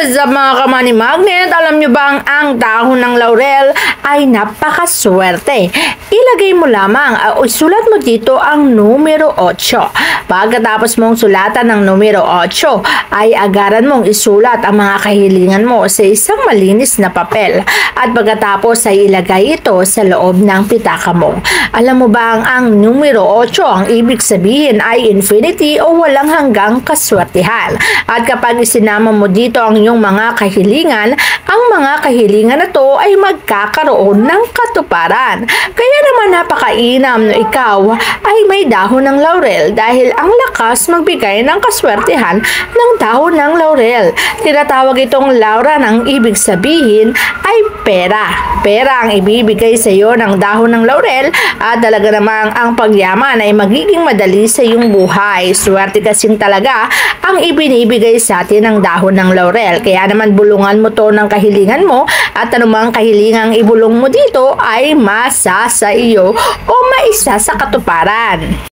What's up mga kamani magnet? Alam nyo bang ang dahon ng laurel ay napakaswerte? Ilagay mo lamang o isulat mo dito ang numero 8. Pagkatapos mong sulatan ng numero 8, ay agaran mong isulat ang mga kahilingan mo sa isang malinis na papel. At pagkatapos ay ilagay ito sa loob ng pitaka mo. Alam mo bang ang numero 8 ang ibig sabihin ay infinity o walang hanggang kaswertihan? At kapag isinama mo dito ang iyong mga kahilingan, ang mga kahilingan na to ay magkakaroon ng katuparan. Kaya naman napakainam na ikaw ay may dahon ng laurel dahil ang lakas magbigay ng kaswertihan ng dahon ng laurel. Tinatawag itong laura ng ibig sabihin ay pera. Pera ang ibibigay sa iyo ng dahon ng laurel at talaga namang ang pagyaman ay magiging madali sa iyong buhay. Swerte kasing talaga ang ibinibigay sa atin ng dahon ng laurel. Kaya naman bulungan mo to ng kahilingan mo at anumang kahilingang ibulong mo dito ay masa sa iyo o maisa sa katuparan.